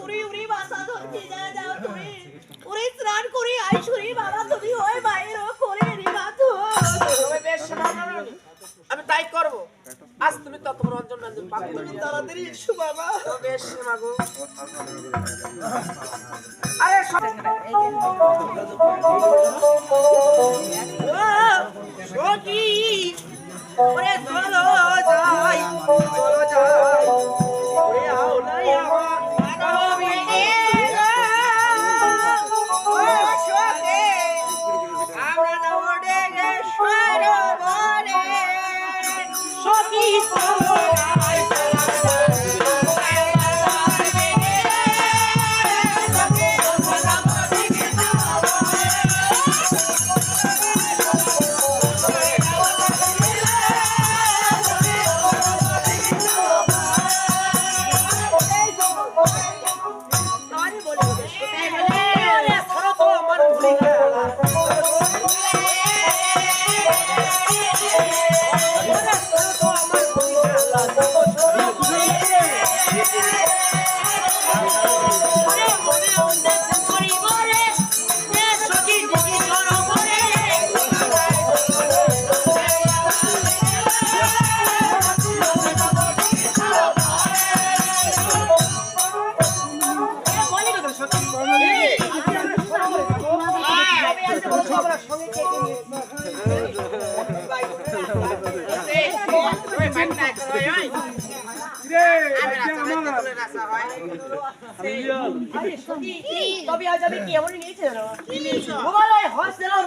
ছুরি উড়ি বাসা ধরছি যা যাও তুমি উড়ি স্নান করি আই ছুরি বাবা তুমি হয় বাইরে করে রি বাতু তবে বেশ আমি তাই করব আজ তুমি তত রঞ্জন রঞ্জন পাবে তুমি তাড়াতাড়ি এসো বাবা বেশ মাগো আরে সখী ওরে চলো যাই ওরে আওলাই আমার রবিনে ও সখী আমরা নড়ে গে সরবরে সখী চলো যাই তবে আজ আমি কি এমন নিয়েছি জানো কি নিয়েছো বলো এই হসপিটাল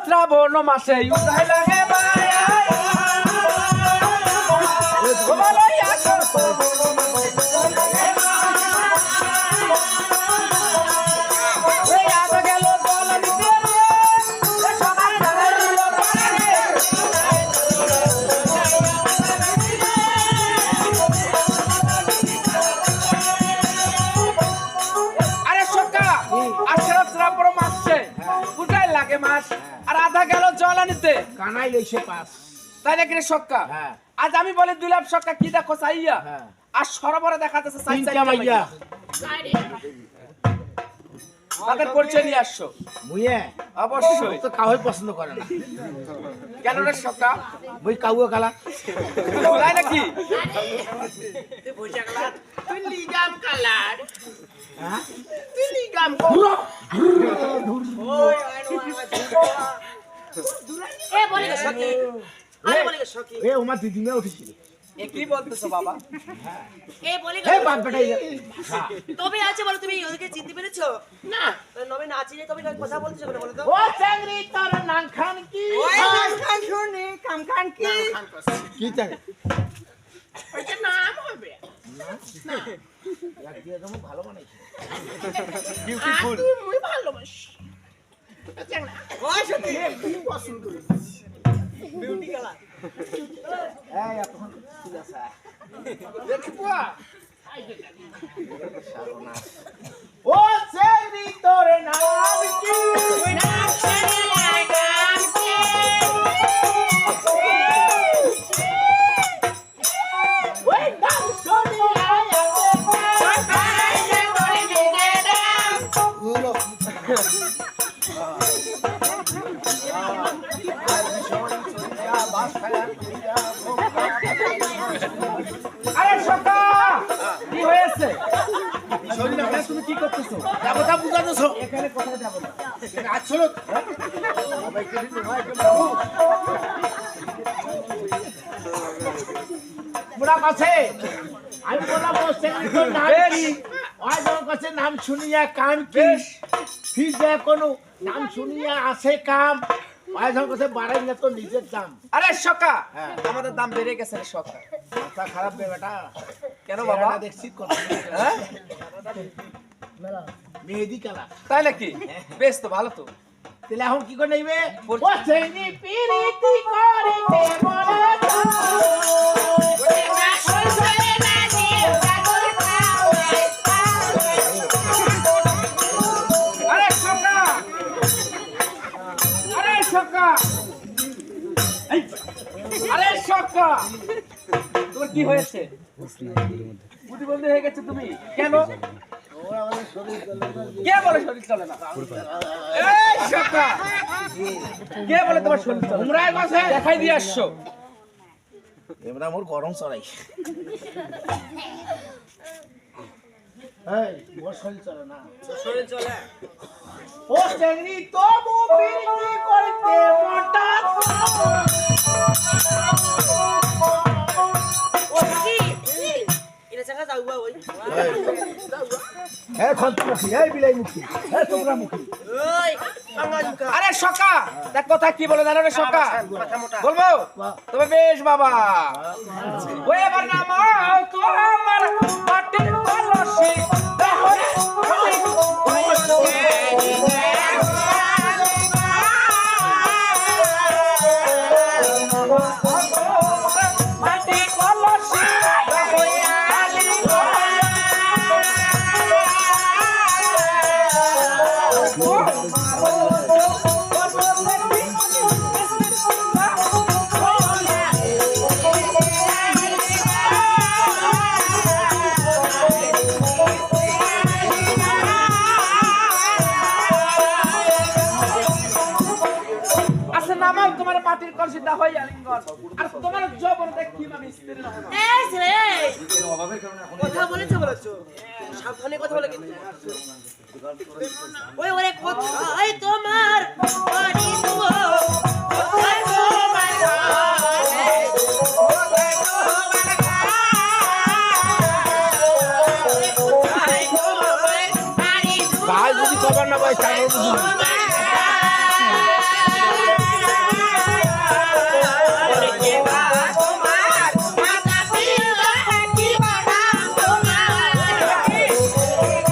শ্রাবণ মাসে উদাই লাগে মায়া ও ভালো আসো ওই আগে গেল দল দিতে সবাই ধরল আরে সকা আশরাত শ্রাবণ মাসে উদাই লাগে মাস আর আধা গেল জলানিতে কানাই লইছে পাস তাই নাকি রে সক্কা হ্যাঁ আজ আমি বলে 2 লাখ সক্কা কি দেখো চাইয়া হ্যাঁ আর সরবরে দেখা যাচ্ছে তিনটা মাইয়া তাদের পরিচয় নিয়ে আসছো মুইয়ে অবশ্যই তো কাউই পছন্দ করে না কেন রে সক্কা মুই কাউও কালা তাই নাকি তুই লিগাম কালার হ্যাঁ তুই লিগাম ওই এ বলে সখী আরে বলে সখী এ ওমা দিদিমে উঠেছিল এ কি বলতেছো বাবা এ বলে এ বাপ বেটাই তবে আছে বলো তুমি ওদেরকে চিনতে পেরেছো না নবে নাচিয়ে তবে কথা বলছো কেন বলো তো ও চাংরি তোর নাম খান কি ওই খান শুনি কাম খান কি কি চাই ওইটা নাম হবে না এক দিয়ে ভালো বানাইছে বিউটিফুল তুই ভালোবাসি ওই সত্যি কি পছন্দ করিস বিউটি কালার এই এখন ঠিক আছে দেখবো ও সেরি তোর নাম কি নাম শুনিয়া গান কি ওই নাম শুনিয়া সকালে করে নিজে নাম আরে সকা কি হয়েছে তুমি কি করতেছো দেবতা বুঝাতেছো এখানে কোথায় যাবো না আসলে পুরা কাছে আমি বললাম ও সেক্রেটারি নাম কি ওই যখন কাছে নাম শুনিয়া কাম কি ফিস দেয় কোনো নাম শুনিয়া আসে কাম ওই যখন কাছে বাড়াই না তো নিজের দাম আরে সকা হ্যাঁ। আমাদের দাম বেড়ে গেছে রে সকা মাথা খারাপ বে বেটা কেন বাবা বেটা দেখছি কত হ্যাঁ মেহেদি কালা তাই নাকি বেশ তো ভালো তো তাহলে এখন কি করে নেবে ও বলছি। সেনি পিরিতি করিতে মনে না শুনছলে না দিয়ে পাগল পাওয়া আরে সকা আরে সকা এই, আরে সকা তোমার কি হয়েছে প্রতিবন্ধী হয়ে গেছে তুমি কেন কে বলে শরীর চলে না এই সকা কে বলে তোমার শরীর চলে না? তোমরাই কাছে দেখাই দিয়ে আসছো এমরা মোর গরম চড়াই এই মোর শরীর চলে না শরীর চলে ও চেংড়ি তবু পিরিতি করিতে মোটা এটা জায়গা যাও ওই হ্যাঁ খন্তমুখী এই বিলাই মুখী হ্যাঁ তোমরা মুখী ওই আঙ্গাজুকা আরে সকা দেখ কথা কি বলে জানো রে সকা বলবো তবে বেশ বাবা ওই এবার নামাও তোমার মাটির কলসি দেখো রে, মাটির কলসি দেখো আচ্ছা নামাও তোমার মাটির কলসি দা হই আলিঙ্গন আর তোমার জবর দেখি আমি স্ত্রী না হয় এই রে কথা বলেছো সাবধানে কথা বলে কিন্তু ওই ওরে কোথায় তোমার বাড়ি গো কোথায় তোমার ঘরে কোথায় তোমার বাড়ি গো ভাই যদি খবর না পাই তাহলে বুঝি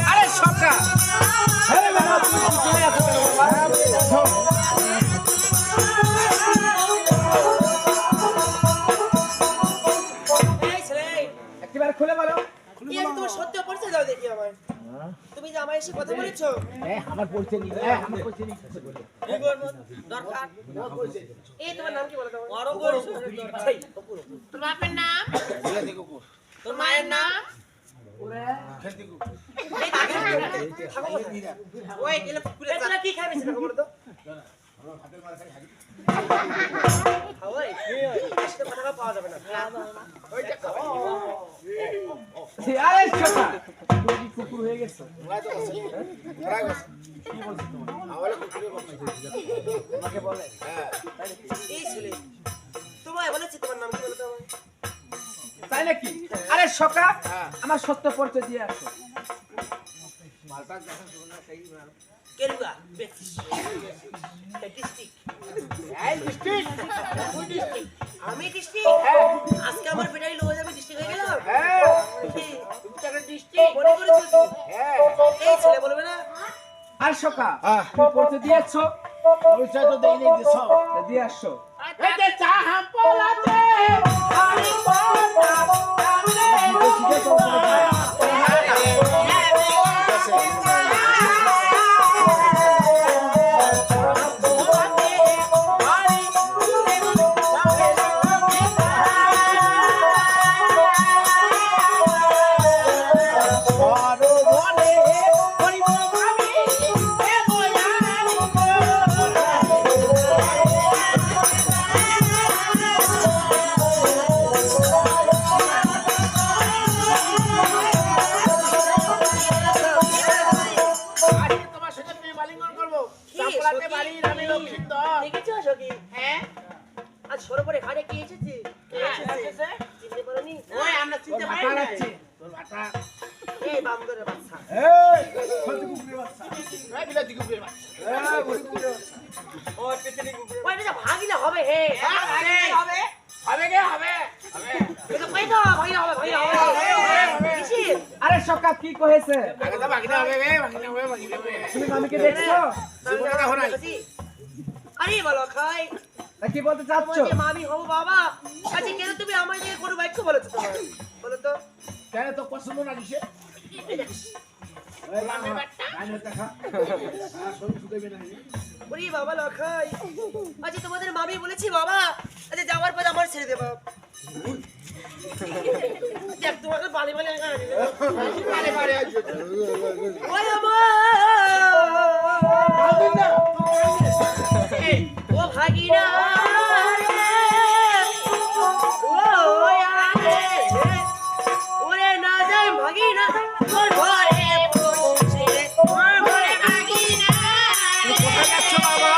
আরে সকা আরে বাবা তুমি চলে আসো কেন বাবা একেবারে খুলে বলো তুমি যে আমার এসে কথা বলেছো আমার পরিচয় নিয়ে আমার পরিচয় নিয়ে দরকার এই তোমার নাম কি বলো তোমার বড় বলছো তোর বাপের নাম তোর মায়ের নাম ওই গেলে পুকুরে তোরা কি খাবি সেটা বলো তো খাওয়াই আজকে কথা পাওয়া যাবে না ওইটা খাওয়াই আরে সকা তুমি কি কুকুর হয়ে গেছো তোমাকে বলে এই ছেলে তোমায় বলেছি তোমার নাম কি বলো তো আমায়? তাই নাকি আরে সকা আমার সত্য পরিচয় দিয়ে আসো কেরুয়া বেতিস ডিস্ট্রিক্ট আমি ডিস্ট্রিক্ট আজকে আমার বেটাই লোক যাবে ডিস্ট্রিক্ট হয়ে গেল হ্যাঁ তুমি টাকা সৃষ্টি মনে করেছো তো? হ্যাঁ এই ছেলে বলবে না? আর সকা তুমি পড়তে দিয়েছো? পরিচয় তো দেই নেই দিছ দিয়ে আসছো। এই যে চাহা পোলাতে আমি পোলা দেখেছো সখী? আজ সরোবরে ঘাটে কে এসেছে? চিনতে পারোনি? এই বান্দরের বাচ্চা। ওই এটা তো ভাগিনা হবে হে। এটা কইতো ভাগিনা হবে। কিসের? আরে সকা কি কহেছে? তুমি মামিকে দেখছো? আরে বলো খাই তা কি বলতে চাচ্ছ? তোমাকে মামি হবো বাবা। আচ্ছা কেন তুমি আমার দিকে কোনো বাক্য বলেছো তোমার? বলো তো। কেন তো পছন্দ না কিসে ওরে বাবা লখাই, আচ্ছা তোমাদের মামি বলেছি বাবা, আচ্ছা যাওয়ার পর আমার ছেড়ে দেবা। দেখ তোমাকে বালি বালি ওই আমার ও ভাগিনা ওরে না যাই ভাগিনা তোর ঘরে বসে তোর ঘরে ভাগিনা কোথায় যাচ্ছ বাবা?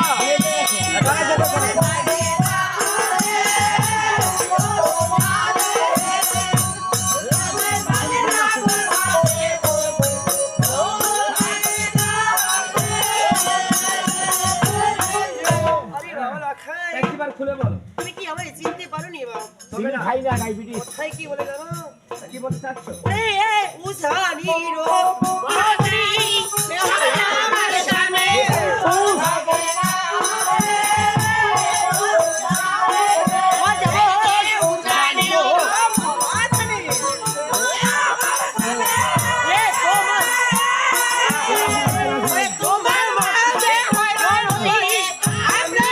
একবার খুলে বলো। তুমি কি আমায় চিনতে পারোনি বাবা? তবে না ভাই না ডায়াবেটিস কোথায় কি বলে জানো? কি বলতে চাচ্ছ? ওরে উসানিরো মাগরি আমার জানে ও ভাগেনা ও যাবে উসানিরো মাগরি এ তোমার মাঝে হয় রবি আমরা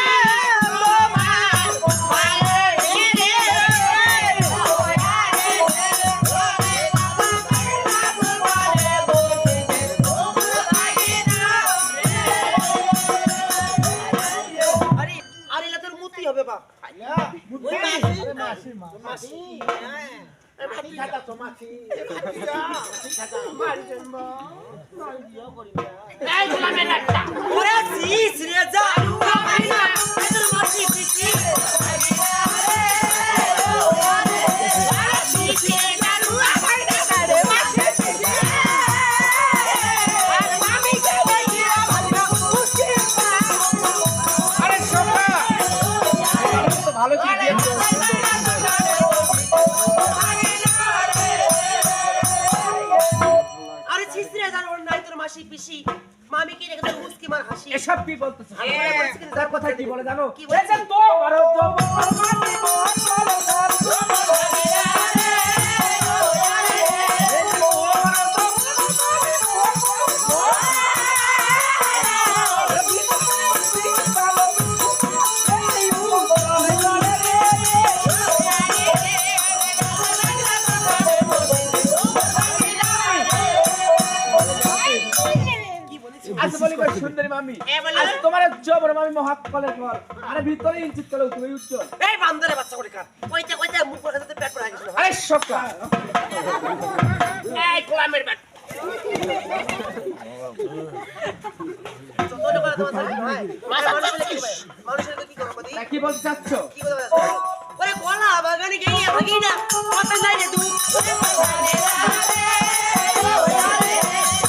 তোমার মাঝে রে আরে আরে লা তোর মুতি হবে বাপ ওই মাসি মাসি হ্যাঁ মাটি খাতা তো মাটি এই গোলামের একটা ওরে সিস রে যা ভাই না তোর মাসি সিসি আরে সকা তো ভালো কি দিয়েছো? আরে ছিসরে জান ওর নাই তোর মাসি পিসি মামি কি রেখে মুস্কি মার হাসি এসব কি বলতেছো? তার কথা কি বলে জানো? কি বলে? এই যে তোমার আচ্ছা বলি কই সুন্দরী মামি, আরে তোমার জবর মামি মহাকলের পর আরে ভিতরে ইঞ্চিত করে তুমি উজ্জ্বল। এই বান্দরে বাচ্চা করে কার কইতে কইতে মুখ করে খাতে পেট পড়া গেছিল আরে সকা এই গোলামের বাট চোদন করে তোমার ভাই মানুষের কি করব দি কি বলতে চাচ্ছ? কি বলতে ওরে গোলা বাগানে গিয়ে ভাগি না কত নাই রে তুই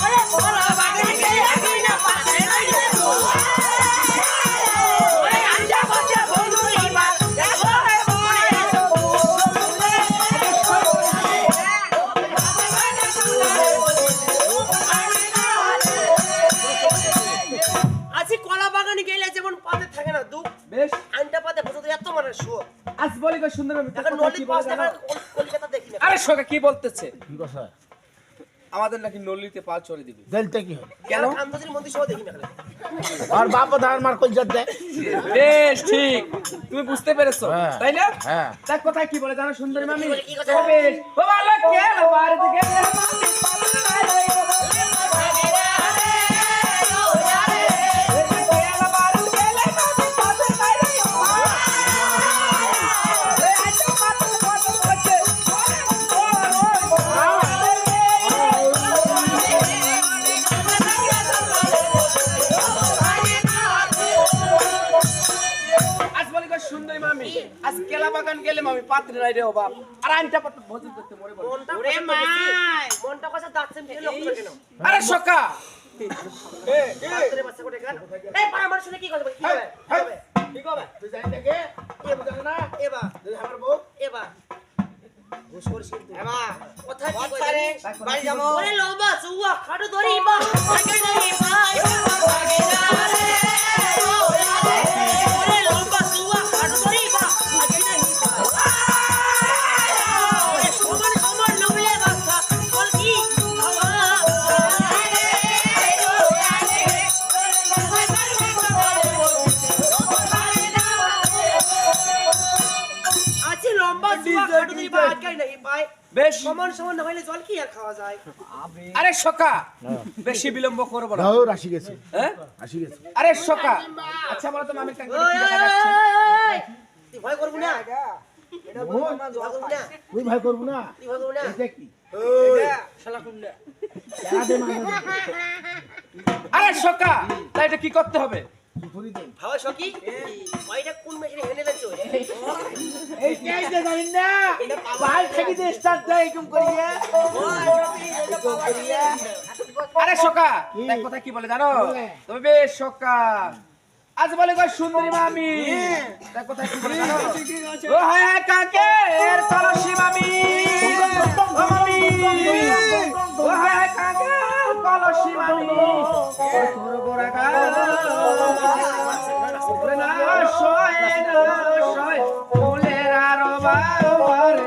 ওরে গোলা বাগানে গিয়ে ভাগি না পাতে নাই রে তুই ওরে আঞ্জা বাচ্চা বন্ধু ইবা দেখো রে বড়ে পাতে থাকে না দুঃখ বেশ আইনটা পাতে বসে এত মানে শোক আজ বলি গো সুন্দর মামি এখন নলি পাস টাকা কলকাতা দেখি না আরে সকা কি বলতেছে কি কথা আমাদের নাকি নলিতে পাল চড়ে দিবে দিলতে কি হয় কেন কামদাজির মন্দির সহ দেখি না আর বাপ ধার মার কই যাতে বেশ ঠিক তুমি বুঝতে পেরেছো হ্যাঁ। তাই না হ্যাঁ তার কথা কি বলে জানো সুন্দরী মামি কি কথা? ও বেশ ও ভালো কেন বাড়িতে গেলে সুন্দরী মামি আজ কেলা বাগান গেলে মামি পাত্রে নাই রে ও বাপ আর আইনটা পাত্র ভোজন করতে মরে বল ওরে মাই মনটা কথা দাঁতছেন ফেলে লোক কেন আরে সকা তোরে বাচ্চা কোটে গান এই পরামর্শ কি কথা কি হবে কি হবে তুই জানি দেখে এ বুঝা না এবা তুই আমার বউ এবা ঘুষ করিস কিন্তু এবা কথা কি কইরে বাড়ি যাবো ওরে লোবা সুয়া খাড়ু ধরি বা আগে নাই ভাই আগে না রে ওরে লোবা সুয়া খাড়ু ধরি বা আগে নাই ওরে সমান সমান নবলে বাসা বল কি বাবা আছে লম্বা সুয়া খাড়ু ধরি বা আগে নাই ভাই বেশ সমান সমান না হইলে জল কি আর খাওয়া যায় আরে সকা বেশি বিলম্ব করব না দাও রাশি গেছে হ্যাঁ রাশি গেছে আরে সকা আচ্ছা বলো তো মামির কাছে কি দেখা যাচ্ছে তুই ভয় করবি না এটা ভয় করবি না তুই ভাই করব না তুই ভয় করবি না এটা কি শালা কুন্ডা এরা দে মানে আরে সকা তাই এটা কি করতে হবে ফুরি দে ভাবা সকি ওইটা কোন মেশিনে হেনে লাগছে ওই এই কেই দে জানিন না বাল থেকে দে স্টার্ট দেয় এরকম করিয়া আরে সকা তাই কথা কি বলে জানো তুমি বেশ সকা আজ বলে গো সুন্দরী মামি তাই কথা কি বলে জানো ও হায় হায় কাকে এর কলসি মামি ও মামি ও হায় হায় কাকে কলসি মামি তোর গোরা গা ওরে না শয় ফুলের আরো বারে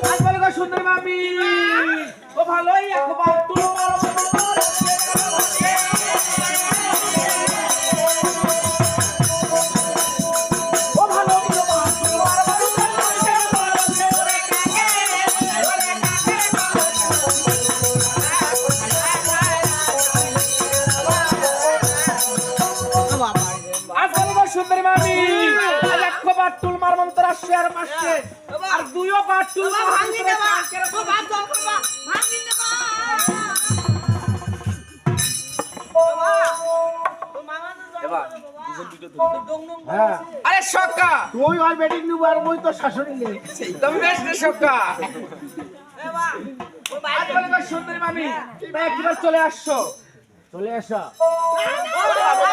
আজ বলে গো সুন্দরী মামি ও ভালোই একবার তুলো মারো ও ভালো তুলো আজ বলে গো সুন্দরী মামি আজ একবার তুল মার মন্ত্র আসছে আর মাসছে আর দুইও বার তুল ভাঙি দেবা ও বাপ দাও করবা ভাঙি দেবা ও মামা তো হ্যাঁ আরে সকা তুই আর বেটিং নিব আর মই তো শাশুড়ি নে তুমি বেশ সকা এবা ও আজ বাইরে বলে গো সুন্দরী মামি তাই একবার চলে আসছো চলে আসা ও বাবা